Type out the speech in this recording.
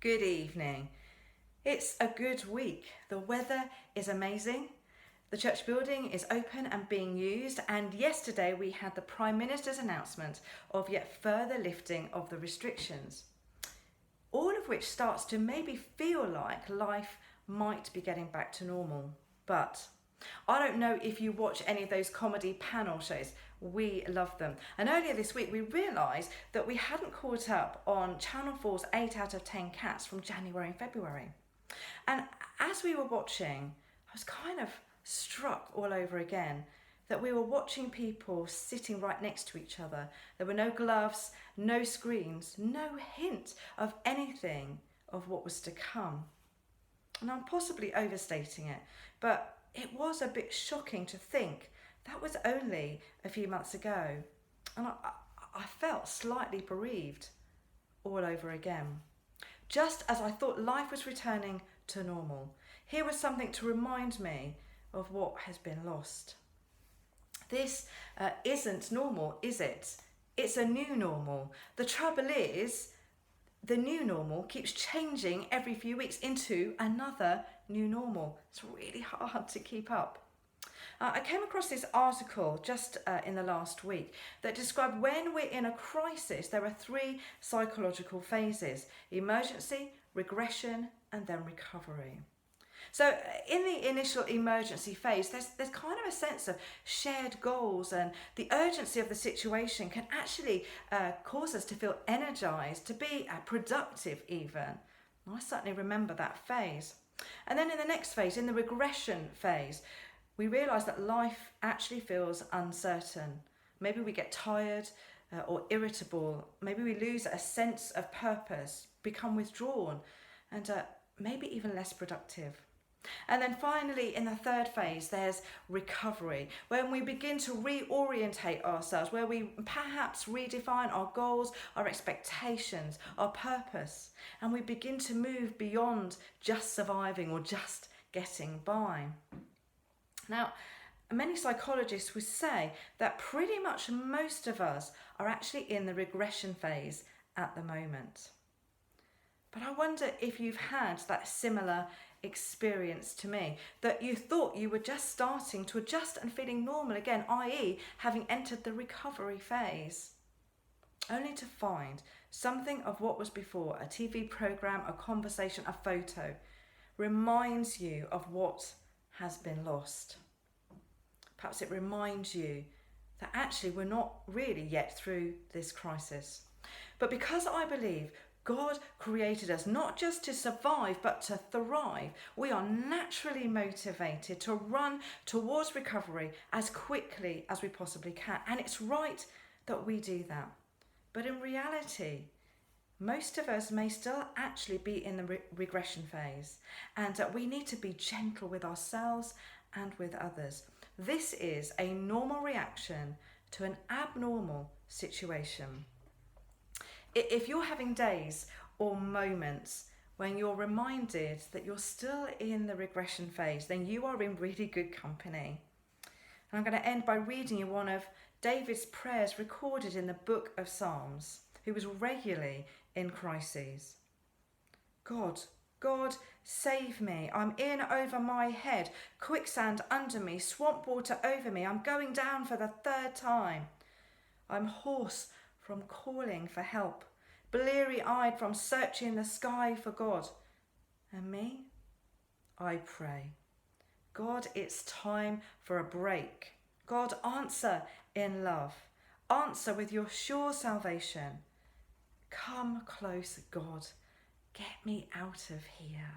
Good evening. It's a good week. The weather is amazing. The church building is open and being used, and yesterday we had the Prime Minister's announcement of yet further lifting of the restrictions. All of which starts to maybe feel like life might be getting back to normal. But I don't know if you watch any of those comedy panel shows. We love them. And earlier this week we realised that we hadn't caught up on Channel 4's 8 out of 10 cats from January and February. And as we were watching, I was kind of struck all over again that we were watching people sitting right next to each other. There were no gloves, no screens, no hint of anything of what was to come. And I'm possibly overstating it, but it was a bit shocking to think that was only a few months ago. And I felt slightly bereaved all over again. Just as I thought life was returning to normal, here was something to remind me of what has been lost. This isn't normal, is it? It's a new normal. The trouble is, the new normal keeps changing every few weeks into another new normal. It's really hard to keep up. I came across this article just in the last week that described when we're in a crisis, there are 3 psychological phases: emergency, regression, and then recovery. So in the initial emergency phase, there's kind of a sense of shared goals, and the urgency of the situation can actually cause us to feel energized, to be productive even. I certainly remember that phase. And then in the next phase, in the regression phase, we realize that life actually feels uncertain. Maybe we get tired or irritable. Maybe we lose a sense of purpose, become withdrawn, and maybe even less productive. And then finally, in the third phase, there's recovery, when we begin to reorientate ourselves, where we perhaps redefine our goals, our expectations, our purpose, and we begin to move beyond just surviving or just getting by. Now, many psychologists would say that pretty much most of us are actually in the regression phase at the moment. But I wonder if you've had that similar experience to me, that you thought you were just starting to adjust and feeling normal again, i.e. having entered the recovery phase, only to find something of what was before, a TV programme, a conversation, a photo, reminds you of what has been lost. Perhaps it reminds you that actually we're not really yet through this crisis. But because I believe God created us not just to survive, but to thrive, we are naturally motivated to run towards recovery as quickly as we possibly can. And it's right that we do that. But in reality, most of us may still actually be in the regression phase, and we need to be gentle with ourselves and with others. This is a normal reaction to an abnormal situation. If you're having days or moments when you're reminded that you're still in the regression phase, then you are in really good company. And I'm going to end by reading you one of David's prayers recorded in the book of Psalms, who was regularly in crises. God, save me. I'm in over my head. Quicksand under me. Swamp water over me. I'm going down for the 3rd time. I'm hoarse from calling for help, bleary-eyed from searching the sky for God. And me? I pray, God, it's time for a break. God, answer in love. Answer with your sure salvation. Come close, God. Get me out of here.